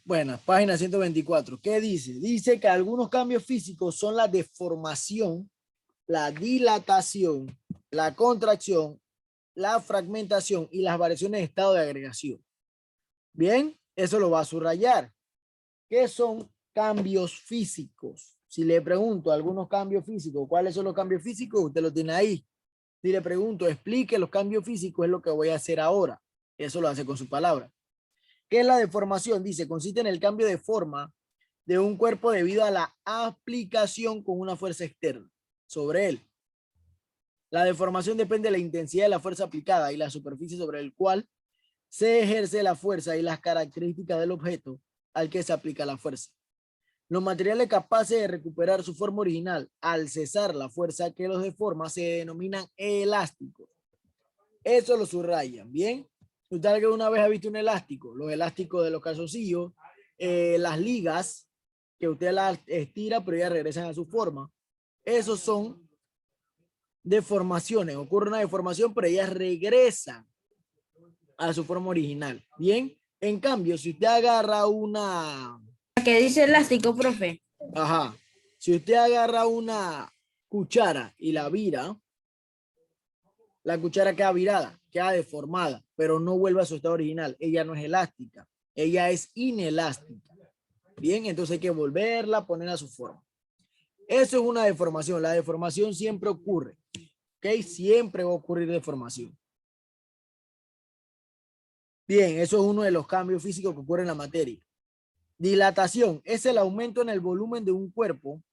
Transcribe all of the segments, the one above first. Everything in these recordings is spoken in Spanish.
Bueno, página 124. ¿Qué dice? Dice que algunos cambios físicos son la deformación, la dilatación, la contracción, la fragmentación y las variaciones de estado de agregación. Bien, eso lo va a subrayar. ¿Qué son cambios físicos? Si le pregunto algunos cambios físicos, ¿cuáles son los cambios físicos? Usted lo tiene ahí. Si le pregunto, explique los cambios físicos, es lo que voy a hacer ahora. Eso lo hace con su palabra. ¿Qué es la deformación? Dice, consiste en el cambio de forma de un cuerpo debido a la aplicación con una fuerza externa sobre él. La deformación depende de la intensidad de la fuerza aplicada y la superficie sobre el cual se ejerce la fuerza y las características del objeto al que se aplica la fuerza. Los materiales capaces de recuperar su forma original al cesar la fuerza que los deforma se denominan elásticos. Eso lo subrayan, ¿bien? Usted alguna vez ha visto un elástico, los elásticos de los calzoncillos, las ligas, que usted las estira pero ya regresan a su forma. Esos son deformaciones, ocurre una deformación pero ellas regresan a su forma original, ¿bien? En cambio, si usted agarra una... ¿Qué dice elástico, profe? Ajá. Si usted agarra una cuchara y la vira, la cuchara queda virada, queda deformada, pero no vuelve a su estado original. Ella no es elástica, ella es inelástica. Bien, entonces hay que volverla a poner a su forma. Eso es una deformación. La deformación siempre ocurre. ¿Ok? Siempre va a ocurrir deformación. Bien, eso es uno de los cambios físicos que ocurren en la materia. Dilatación es el aumento en el volumen de un cuerpo.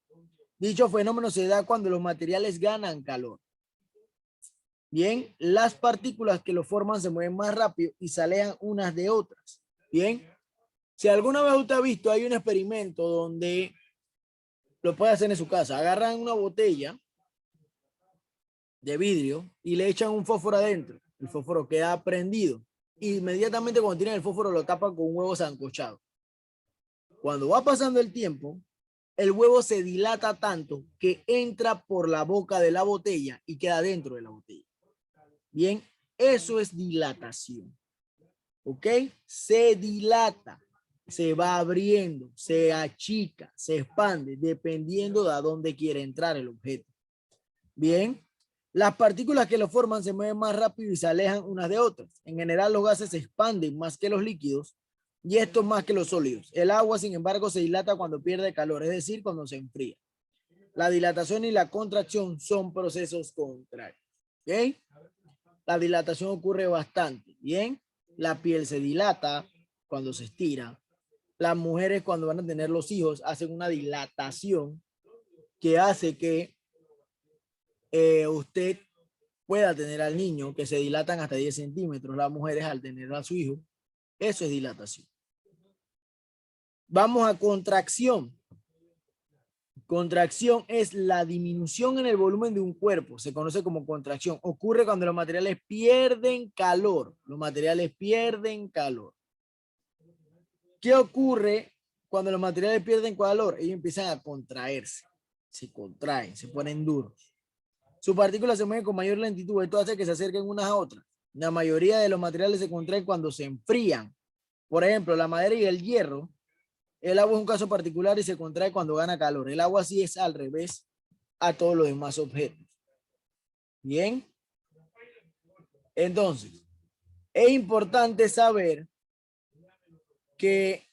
Dicho fenómeno se da cuando los materiales ganan calor. Bien, las partículas que lo forman se mueven más rápido y se alejan unas de otras. Bien, si alguna vez usted ha visto, hay un experimento donde lo puede hacer en su casa. Agarran una botella de vidrio y le echan un fósforo adentro. El fósforo queda prendido. Inmediatamente cuando tienen el fósforo lo tapan con un huevo sancochado. Cuando va pasando el tiempo, el huevo se dilata tanto que entra por la boca de la botella y queda dentro de la botella. Bien, eso es dilatación. ¿Ok? Se dilata, se va abriendo, se achica, se expande, dependiendo de a dónde quiere entrar el objeto. Bien, las partículas que lo forman se mueven más rápido y se alejan unas de otras. En general, los gases se expanden más que los líquidos y estos más que los sólidos. El agua, sin embargo, se dilata cuando pierde calor, es decir, cuando se enfría. La dilatación y la contracción son procesos contrarios. ¿Ok? La dilatación ocurre bastante. Bien, la piel se dilata cuando se estira. Las mujeres cuando van a tener los hijos hacen una dilatación que hace que usted pueda tener al niño, que se dilatan hasta 10 centímetros. Las mujeres al tener a su hijo, eso es dilatación. Vamos a contracción. Contracción es la disminución en el volumen de un cuerpo. Se conoce como contracción. Ocurre cuando los materiales pierden calor. Los materiales pierden calor. ¿Qué ocurre cuando los materiales pierden calor? Ellos empiezan a contraerse. Se contraen, se ponen duros. Sus partículas se mueven con mayor lentitud. Esto hace que se acerquen unas a otras. La mayoría de los materiales se contraen cuando se enfrían. Por ejemplo, la madera y el hierro. El agua es un caso particular y se contrae cuando gana calor. El agua sí es al revés a todos los demás objetos. Bien. Entonces, es importante saber que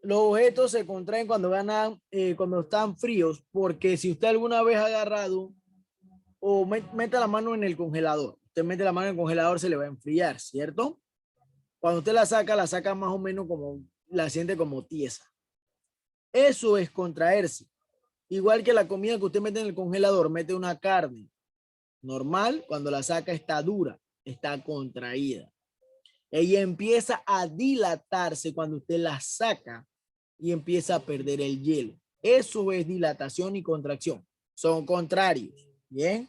los objetos se contraen cuando ganan, cuando están fríos, porque si usted alguna vez ha agarrado o mete la mano en el congelador, usted mete la mano en el congelador, se le va a enfriar, ¿cierto? Cuando usted la saca más o menos como, la siente como tiesa. Eso es contraerse. Igual que la comida que usted mete en el congelador, mete una carne normal, cuando la saca está dura, está contraída. Ella empieza a dilatarse cuando usted la saca y empieza a perder el hielo. Eso es dilatación y contracción. Son contrarios. Bien.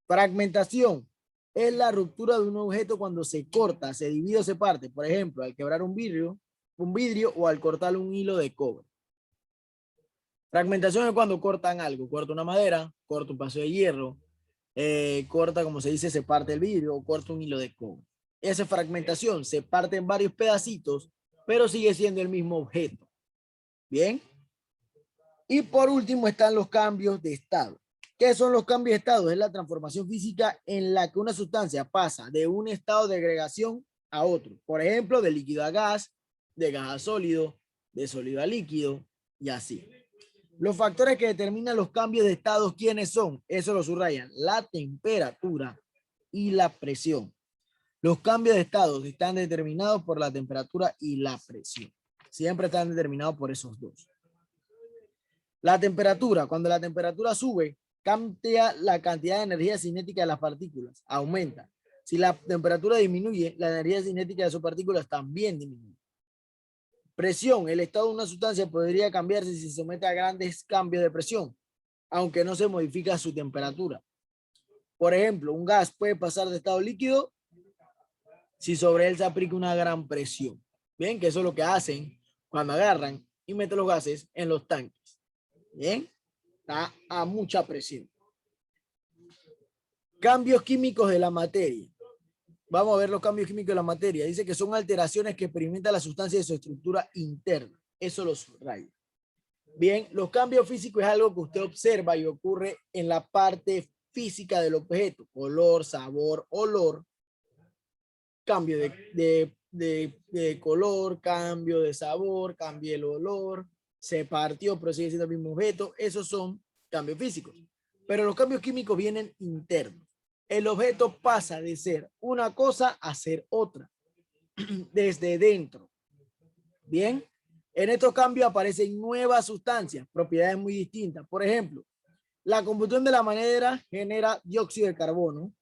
Fragmentación es la ruptura de un objeto cuando se corta, se divide o se parte. Por ejemplo, al quebrar un vidrio o al cortar un hilo de cobre. Fragmentación es cuando cortan algo. Corta una madera, corta un pedazo de hierro, corta, como se dice, se parte el vidrio o corta un hilo de cobre. esa fragmentación se parte en varios pedacitos, pero sigue siendo el mismo objeto. Bien. Y por último están los cambios de estado. ¿Qué son los cambios de estado? Es la transformación física en la que una sustancia pasa de un estado de agregación a otro. Por ejemplo, de líquido a gas, de gas a sólido, de sólido a líquido y así. Los factores que determinan los cambios de estado, ¿quiénes son? Eso lo subrayan. La temperatura y la presión. Los cambios de estado están determinados por la temperatura y la presión. Siempre están determinados por esos dos. La temperatura, cuando la temperatura sube, cambia la cantidad de energía cinética de las partículas, aumenta. Si la temperatura disminuye, la energía cinética de sus partículas también disminuye. Presión, el estado de una sustancia podría cambiarse si se somete a grandes cambios de presión, aunque no se modifica su temperatura. Por ejemplo, un gas puede pasar de estado líquido si sobre él se aplica una gran presión. Bien, que eso es lo que hacen cuando agarran y meten los gases en los tanques. Bien, está a mucha presión. Cambios químicos de la materia. Vamos a ver los cambios químicos de la materia. Dice que son alteraciones que experimenta la sustancia de su estructura interna. Eso lo subrayo. Bien, los cambios físicos es algo que usted observa y ocurre en la parte física del objeto. Color, sabor, olor. Cambio de color, cambio de sabor, cambio el olor. Se partió, pero sigue siendo el mismo objeto. Esos son cambios físicos. Pero los cambios químicos vienen internos. El objeto pasa de ser una cosa a ser otra, desde dentro. Bien, en estos cambios aparecen nuevas sustancias, propiedades muy distintas. Por ejemplo, la combustión de la madera genera dióxido de carbono,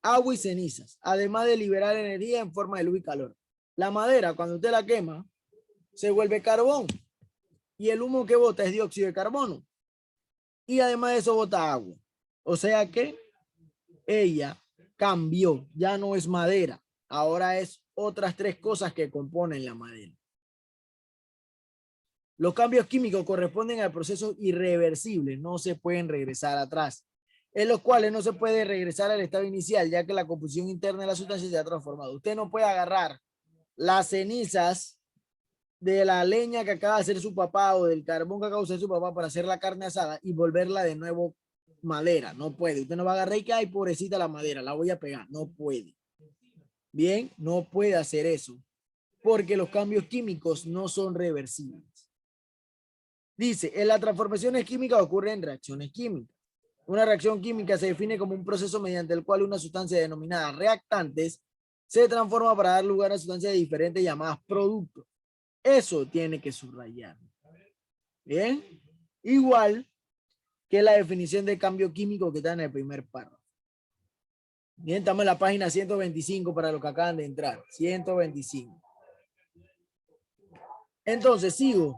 agua y cenizas, además de liberar energía en forma de luz y calor. La madera, cuando usted la quema, se vuelve carbón y el humo que bota es dióxido de carbono. Y además de eso bota agua. O sea que ella cambió, ya no es madera, ahora es otras tres cosas que componen la madera. Los cambios químicos corresponden al proceso irreversible, no se pueden regresar atrás, en los cuales no se puede regresar al estado inicial, ya que la composición interna de la sustancia se ha transformado. Usted no puede agarrar las cenizas de la leña que acaba de hacer su papá o del carbón que acaba de hacer su papá para hacer la carne asada y volverla de nuevo madera. No puede. Usted no va a agarrar y que, ay, pobrecita la madera, la voy a pegar. No puede. Bien, no puede hacer eso porque los cambios químicos no son reversibles. Dice, en las transformaciones químicas ocurren reacciones químicas. Una reacción química se define como un proceso mediante el cual una sustancia denominada reactantes se transforma para dar lugar a sustancias diferentes llamadas productos. Eso tiene que subrayar. Bien, igual que la definición de cambio químico que está en el primer párrafo. Bien, estamos en la página 125 para los que acaban de entrar. 125. Entonces, sigo.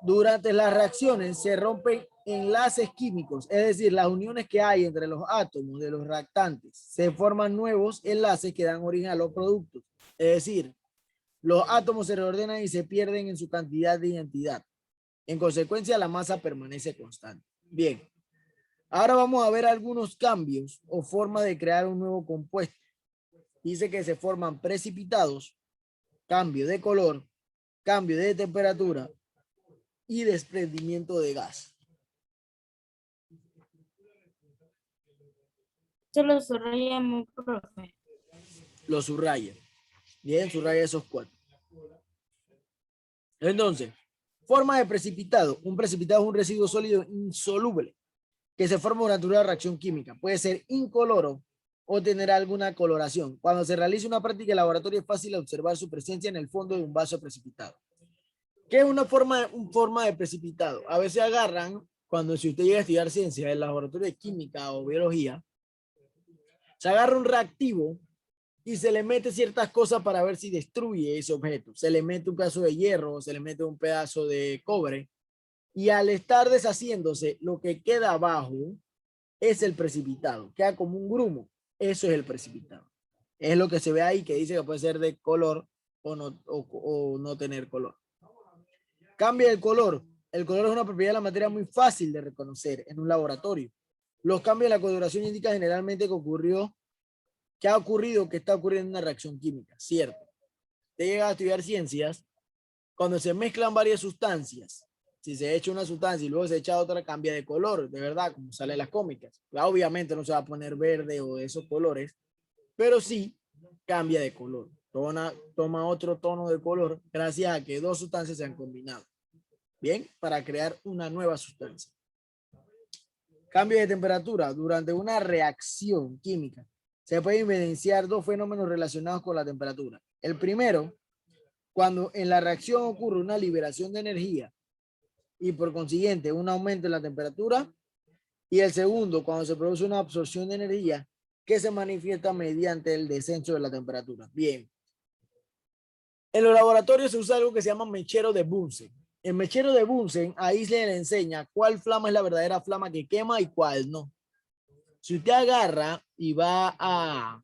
Durante las reacciones se rompen enlaces químicos, es decir, las uniones que hay entre los átomos de los reactantes. Se forman nuevos enlaces que dan origen a los productos. Es decir, los átomos se reordenan y se pierden en su cantidad de identidad. En consecuencia, la masa permanece constante. Bien. Ahora vamos a ver algunos cambios o formas de crear un nuevo compuesto. Dice que se forman precipitados, cambio de color, cambio de temperatura y desprendimiento de gas. Se lo subrayamos, profe. Lo subraya. Bien, subraya esos cuatro. Entonces, forma de precipitado. Un precipitado es un residuo sólido insoluble que se forma durante una reacción química. Puede ser incoloro o tener alguna coloración. Cuando se realiza una práctica en laboratorio es fácil observar su presencia en el fondo de un vaso precipitado. ¿Qué es una forma de precipitado? A veces agarran, cuando si usted llega a estudiar ciencia en el laboratorio de química o biología, se agarra un reactivo y se le mete ciertas cosas para ver si destruye ese objeto. Se le mete un pedazo de hierro, se le mete un pedazo de cobre, y al estar deshaciéndose, lo que queda abajo es el precipitado. Queda como un grumo. Eso es el precipitado. Es lo que se ve ahí que dice que puede ser de color o no tener color. Cambia el color. El color es una propiedad de la materia muy fácil de reconocer en un laboratorio. Los cambios en la coloración indican generalmente que ocurrió ¿Qué ha ocurrido? ¿Qué está ocurriendo en una reacción química? Cierto. Te llega a estudiar ciencias, cuando se mezclan varias sustancias, si se echa una sustancia y luego se echa otra, cambia de color, de verdad, como salen las cómicas. Obviamente no se va a poner verde o de esos colores, pero sí cambia de color. Toma otro tono de color gracias a que dos sustancias se han combinado. Bien, para crear una nueva sustancia. Cambio de temperatura. Durante una reacción química se pueden evidenciar dos fenómenos relacionados con la temperatura. El primero, cuando en la reacción ocurre una liberación de energía y por consiguiente un aumento en la temperatura. Y el segundo, cuando se produce una absorción de energía que se manifiesta mediante el descenso de la temperatura. Bien. En los laboratorios se usa algo que se llama mechero de Bunsen. El mechero de Bunsen, ahí se le enseña cuál flama es la verdadera flama que quema y cuál no. Si usted agarra y va a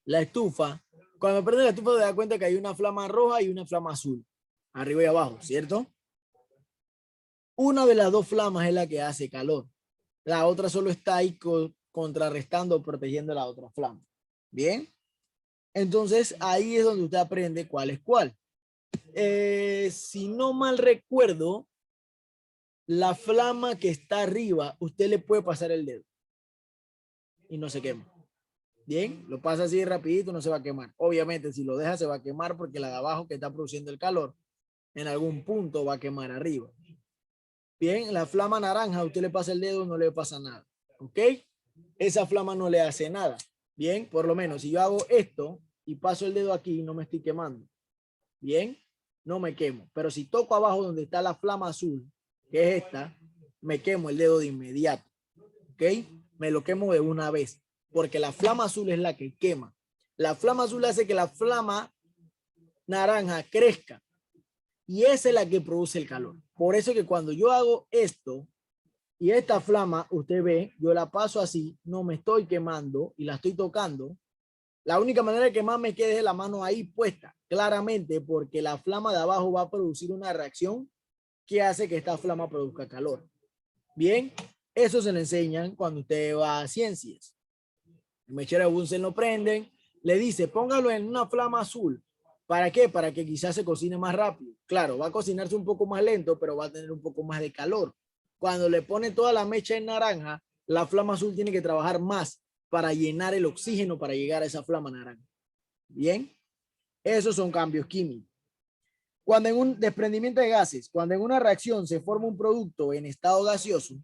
la estufa, cuando prende la estufa se da cuenta que hay una flama roja y una flama azul, arriba y abajo, ¿cierto? Una de las dos flamas es la que hace calor. La otra solo está ahí contrarrestando o protegiendo la otra flama. Bien. Entonces ahí es donde usted aprende cuál es cuál. Si no mal recuerdo, la flama que está arriba, usted le puede pasar el dedo y no se quema. Bien, lo pasa así rapidito, no se va a quemar. Obviamente, si lo deja, se va a quemar porque la de abajo que está produciendo el calor, en algún punto va a quemar arriba. Bien, la flama naranja, usted le pasa el dedo, no le pasa nada. ¿Ok? Esa flama no le hace nada. Bien, por lo menos, si yo hago esto y paso el dedo aquí, no me estoy quemando. Bien, no me quemo. Pero si toco abajo donde está la flama azul, que es esta, me quemo el dedo de inmediato. ¿Ok? Me lo quemo de una vez. Porque la flama azul es la que quema. La flama azul hace que la flama naranja crezca. Y esa es la que produce el calor. Por eso que cuando yo hago esto y esta flama, usted ve, yo la paso así, no me estoy quemando y la estoy tocando. La única manera de que más me quede es la mano ahí puesta, claramente, porque la flama de abajo va a producir una reacción que hace que esta flama produzca calor. Bien, eso se le enseñan cuando usted va a ciencias. El mechero de Bunsen lo prenden, le dice, póngalo en una flama azul. ¿Para qué? Para que quizás se cocine más rápido. Claro, va a cocinarse un poco más lento, pero va a tener un poco más de calor. Cuando le pone toda la mecha en naranja, la flama azul tiene que trabajar más para llenar el oxígeno para llegar a esa flama naranja. Bien, esos son cambios químicos. Cuando en un desprendimiento de gases, cuando en una reacción se forma un producto en estado gaseoso,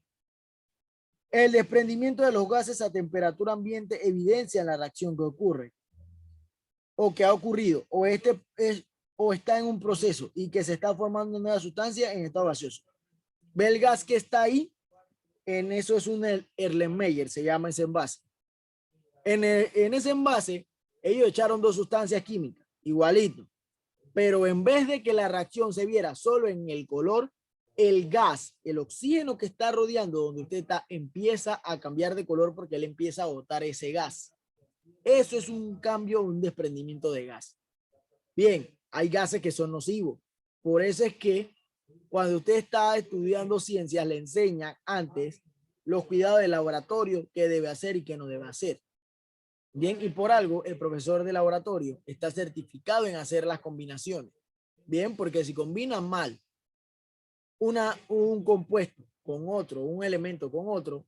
el desprendimiento de los gases a temperatura ambiente evidencia la reacción que ocurre o que ha ocurrido o o está en un proceso y que se está formando una nueva sustancia en estado gaseoso. Ve el gas que está ahí, en eso es un Erlenmeyer, se llama ese envase. En ese envase, ellos echaron dos sustancias químicas, igualito, pero en vez de que la reacción se viera solo en el color, el gas, el oxígeno que está rodeando donde usted está, empieza a cambiar de color porque él empieza a botar ese gas. Eso es un cambio, un desprendimiento de gas. Bien, hay gases que son nocivos. Por eso es que cuando usted está estudiando ciencias, le enseñan antes los cuidados del laboratorio, qué debe hacer y qué no debe hacer. Bien, y por algo el profesor de laboratorio está certificado en hacer las combinaciones. Bien, porque si combinan mal un compuesto con otro, un elemento con otro,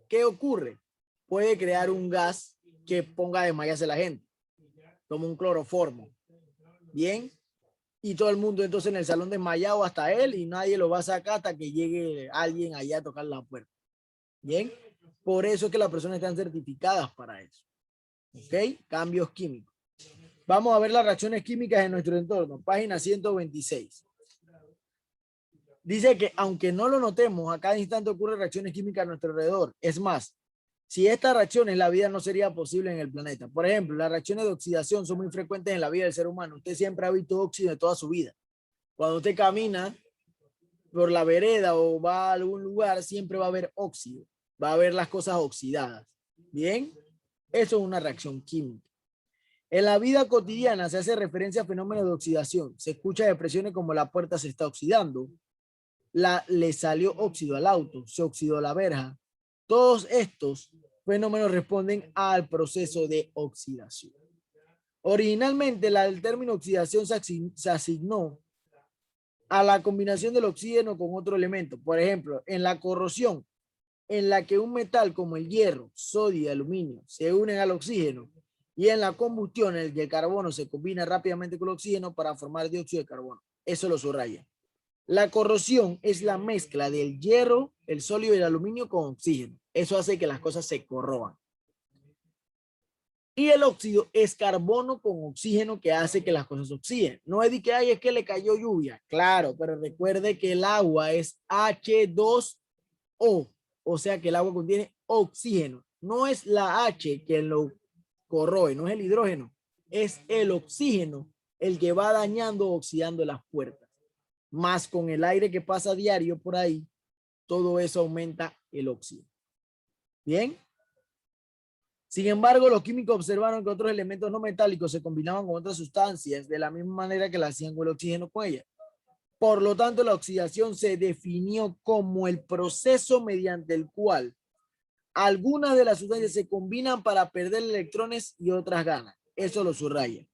¿qué ocurre? Puede crear un gas que ponga a desmayarse a la gente, como un cloroformo. Bien, y todo el mundo entonces en el salón desmayado hasta él y nadie lo va a sacar hasta que llegue alguien allá a tocar la puerta. Bien, por eso es que las personas están certificadas para eso. ¿Ok? Cambios químicos. Vamos a ver las reacciones químicas en nuestro entorno. Página 126. Dice que aunque no lo notemos, a cada instante ocurren reacciones químicas a nuestro alrededor. Es más, si estas reacciones, la vida no sería posible en el planeta. Por ejemplo, las reacciones de oxidación son muy frecuentes en la vida del ser humano. Usted siempre ha visto óxido de toda su vida. Cuando usted camina por la vereda o va a algún lugar, siempre va a haber óxido. Va a haber las cosas oxidadas. Bien, eso es una reacción química. En la vida cotidiana se hace referencia a fenómenos de oxidación. Se escucha expresiones como la puerta se está oxidando, le salió óxido al auto, se oxidó la verja. Todos estos fenómenos responden al proceso de oxidación. Originalmente, el término oxidación se asignó a la combinación del oxígeno con otro elemento. Por ejemplo, en la corrosión, en la que un metal como el hierro, sodio y aluminio se unen al oxígeno, y en la combustión en la que el carbono se combina rápidamente con el oxígeno para formar dióxido de carbono. Eso lo subraya. La corrosión es la mezcla del hierro, el sodio y el aluminio con oxígeno. Eso hace que las cosas se corroan. Y el óxido es carbono con oxígeno que hace que las cosas oxiden. No es de que ay, es que le cayó lluvia. Claro, pero recuerde que el agua es H2O. O sea que el agua contiene oxígeno. No es la H que lo corroe, no es el hidrógeno. Es el oxígeno el que va dañando o oxidando las puertas. Más con el aire que pasa diario por ahí, todo eso aumenta el óxido. Bien. Sin embargo, los químicos observaron que otros elementos no metálicos se combinaban con otras sustancias de la misma manera que la hacían con el oxígeno con ellas. Por lo tanto, la oxidación se definió como el proceso mediante el cual algunas de las sustancias se combinan para perder electrones y otras ganan. Eso lo subraya.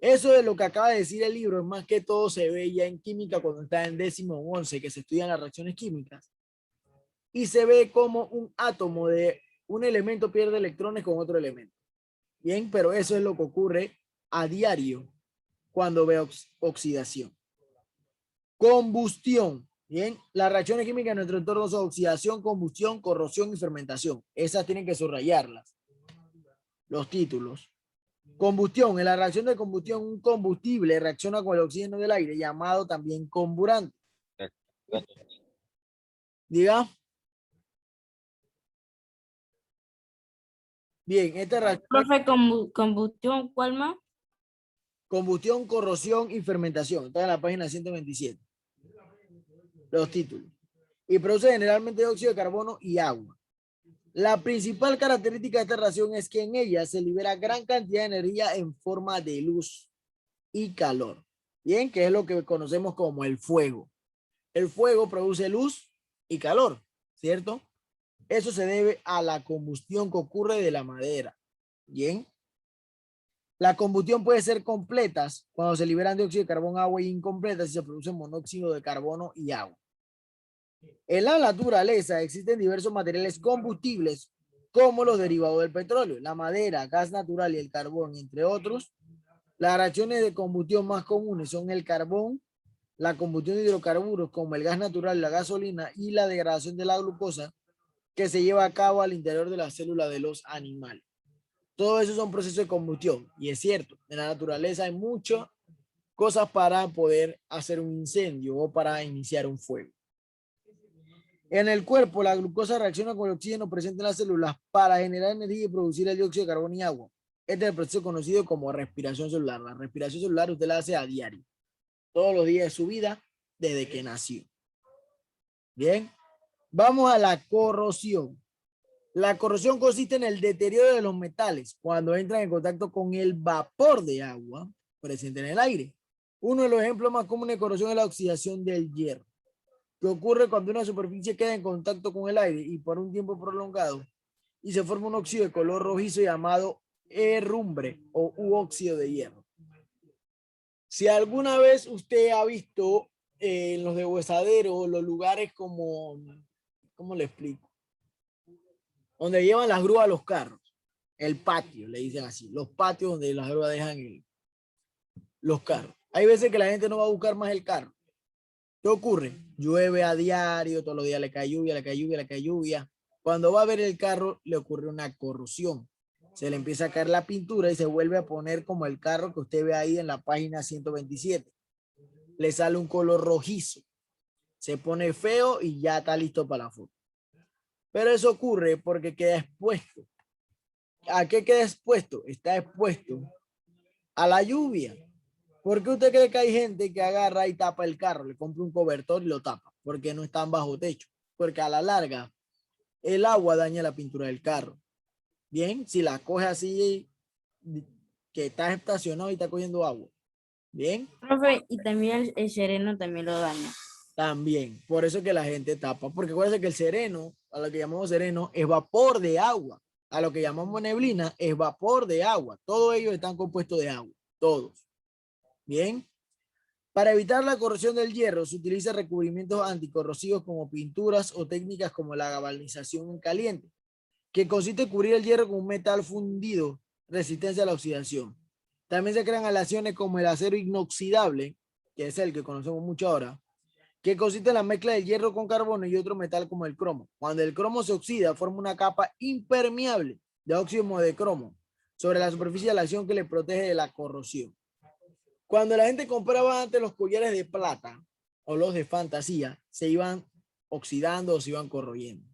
Eso es lo que acaba de decir el libro, es más que todo se ve ya en química cuando está en 10º o 11, que se estudian las reacciones químicas. Y se ve como un átomo de un elemento pierde electrones con otro elemento. Bien, pero eso es lo que ocurre a diario cuando ve oxidación. Combustión. Bien, las reacciones químicas en nuestro entorno son oxidación, combustión, corrosión y fermentación. Esas tienen que subrayarlas. Los títulos. Combustión. En la reacción de combustión, un combustible reacciona con el oxígeno del aire, llamado también comburante. Diga. Bien, esta reacción. Profe, combustión, ¿cuál más? Combustión, corrosión y fermentación. Está en la página 127. Los títulos. Y produce generalmente óxido de carbono y agua. La principal característica de esta reacción es que en ella se libera gran cantidad de energía en forma de luz y calor. Bien, que es lo que conocemos como el fuego. El fuego produce luz y calor, ¿cierto? Eso se debe a la combustión que ocurre de la madera. Bien. La combustión puede ser completas cuando se liberan dióxido de carbono, agua, y incompletas si se produce monóxido de carbono y agua. En la naturaleza existen diversos materiales combustibles como los derivados del petróleo, la madera, gas natural y el carbón, entre otros. Las reacciones de combustión más comunes son el carbón, la combustión de hidrocarburos como el gas natural, la gasolina y la degradación de la glucosa que se lleva a cabo al interior de la célula de los animales. Todo eso son procesos de combustión y es cierto, en la naturaleza hay muchas cosas para poder hacer un incendio o para iniciar un fuego. En el cuerpo, la glucosa reacciona con el oxígeno presente en las células para generar energía y producir el dióxido de carbono y agua. Este es el proceso conocido como respiración celular. La respiración celular usted la hace a diario, todos los días de su vida, desde que nació. Bien, vamos a la corrosión. La corrosión consiste en el deterioro de los metales cuando entran en contacto con el vapor de agua presente en el aire. Uno de los ejemplos más comunes de corrosión es la oxidación del hierro, que ocurre cuando una superficie queda en contacto con el aire y por un tiempo prolongado y se forma un óxido de color rojizo llamado herrumbre o óxido de hierro. Si alguna vez usted ha visto en los deshuesaderos los lugares como, ¿cómo le explico? Donde llevan las grúas a los carros, el patio, le dicen así, los patios donde las grúas dejan los carros. Hay veces que la gente no va a buscar más el carro. ¿Qué ocurre? Llueve a diario, todos los días le cae lluvia, le cae lluvia, le cae lluvia. Cuando va a ver el carro, le ocurre una corrosión. Se le empieza a caer la pintura y se vuelve a poner como el carro que usted ve ahí en la página 127. Le sale un color rojizo. Se pone feo y ya está listo para la foto. Pero eso ocurre porque queda expuesto. ¿A qué queda expuesto? Está expuesto a la lluvia. ¿Por qué usted cree que hay gente que agarra y tapa el carro? Le compra un cobertor y lo tapa. Porque no están bajo techo. Porque a la larga, el agua daña la pintura del carro. Bien, si la coge así, que está estacionado y está cogiendo agua. Bien. Profe, y también el sereno también lo daña. También, por eso que la gente tapa, porque acuérdense que el sereno, a lo que llamamos sereno, es vapor de agua, a lo que llamamos neblina es vapor de agua, todos ellos están compuestos de agua, todos. Bien, para evitar la corrosión del hierro se utiliza recubrimientos anticorrosivos como pinturas o técnicas como la galvanización en caliente, que consiste en cubrir el hierro con un metal fundido resistente a la oxidación. También se crean aleaciones como el acero inoxidable, que es el que conocemos mucho ahora, que consiste en la mezcla del hierro con carbono y otro metal como el cromo. Cuando el cromo se oxida, forma una capa impermeable de óxido de cromo sobre la superficie de la acción que le protege de la corrosión. Cuando la gente compraba antes los collares de plata o los de fantasía, se iban oxidando o se iban corroyendo.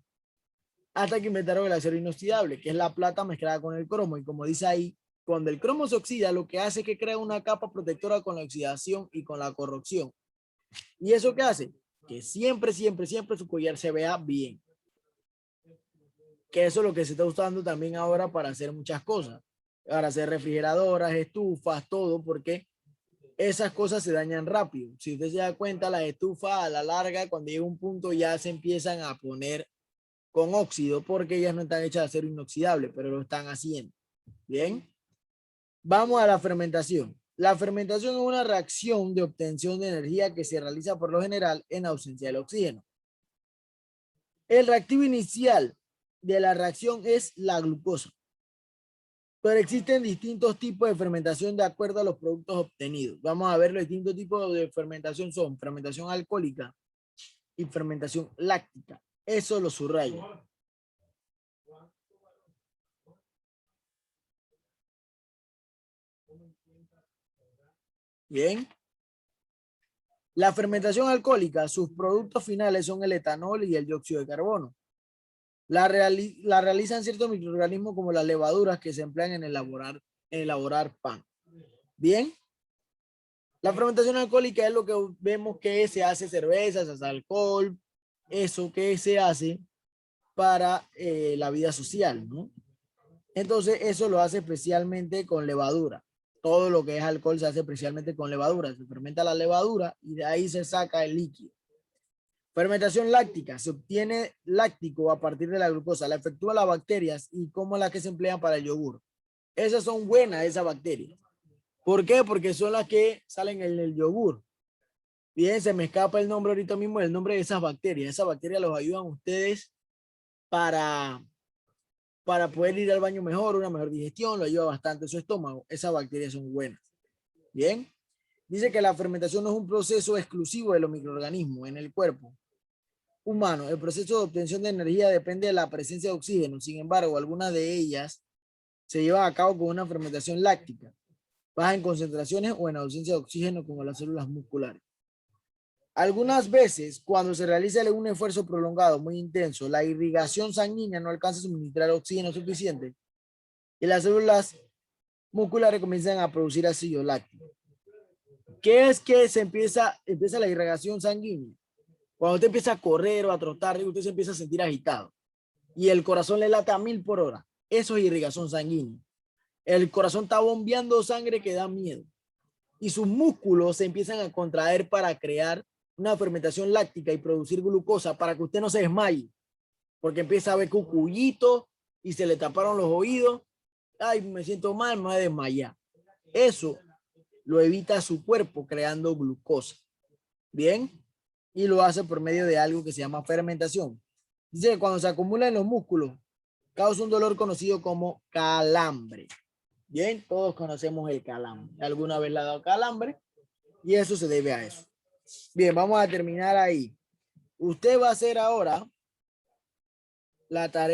Hasta que inventaron el acero inoxidable, que es la plata mezclada con el cromo. Y como dice ahí, cuando el cromo se oxida, lo que hace es que crea una capa protectora con la oxidación y con la corrosión. ¿Y eso qué hace? Que siempre, siempre, siempre su collar se vea bien. Que eso es lo que se está usando también ahora para hacer muchas cosas. Para hacer refrigeradoras, estufas, todo, porque esas cosas se dañan rápido. Si usted se da cuenta, las estufas a la larga, cuando llega un punto ya se empiezan a poner con óxido, porque ellas no están hechas de acero inoxidable, pero lo están haciendo. Bien. Vamos a la fermentación. La fermentación es una reacción de obtención de energía que se realiza por lo general en ausencia del oxígeno. El reactivo inicial de la reacción es la glucosa, pero existen distintos tipos de fermentación de acuerdo a los productos obtenidos. Vamos a ver los distintos tipos de fermentación son fermentación alcohólica y fermentación láctica. Eso lo subrayo. Bien. La fermentación alcohólica, sus productos finales son el etanol y el dióxido de carbono. La realizan ciertos microorganismos como las levaduras que se emplean en elaborar pan. Bien. La fermentación alcohólica es lo que vemos que se hace cerveza, se hace alcohol, eso que se hace para la vida social, ¿no? Entonces, eso lo hace especialmente con levadura. Todo lo que es alcohol se hace especialmente con levadura. Se fermenta la levadura y de ahí se saca el líquido. Fermentación láctica. Se obtiene láctico a partir de la glucosa. La efectúa las bacterias y como las que se emplean para el yogur. Esas son buenas, esas bacterias. ¿Por qué? Porque son las que salen en el yogur. Bien, se me escapa el nombre ahorita mismo, el nombre de esas bacterias. Esas bacterias los ayudan a ustedes para poder ir al baño mejor, una mejor digestión, lo ayuda bastante a su estómago. Esas bacterias son buenas. Bien. Dice que la fermentación no es un proceso exclusivo de los microorganismos en el cuerpo humano. El proceso de obtención de energía depende de la presencia de oxígeno. Sin embargo, algunas de ellas se llevan a cabo con una fermentación láctica, baja en concentraciones o en ausencia de oxígeno, como las células musculares. Algunas veces, cuando se realiza un esfuerzo prolongado muy intenso, la irrigación sanguínea no alcanza a suministrar oxígeno suficiente y las células musculares comienzan a producir ácido láctico. ¿Qué es que empieza la irrigación sanguínea? Cuando usted empieza a correr o a trotar, usted se empieza a sentir agitado y el corazón le late a 1000 por hora. Eso es irrigación sanguínea. El corazón está bombeando sangre que da miedo y sus músculos se empiezan a contraer para crear una fermentación láctica y producir glucosa para que usted no se desmaye, porque empieza a ver cucuyito y se le taparon los oídos. Ay, me siento mal, me voy a desmayar. Eso lo evita su cuerpo creando glucosa. Bien, y lo hace por medio de algo que se llama fermentación. Dice que cuando se acumula en los músculos, causa un dolor conocido como calambre. Bien, todos conocemos el calambre. Alguna vez le ha dado calambre y eso se debe a eso. Bien, vamos a terminar ahí. Usted va a hacer ahora la tarea.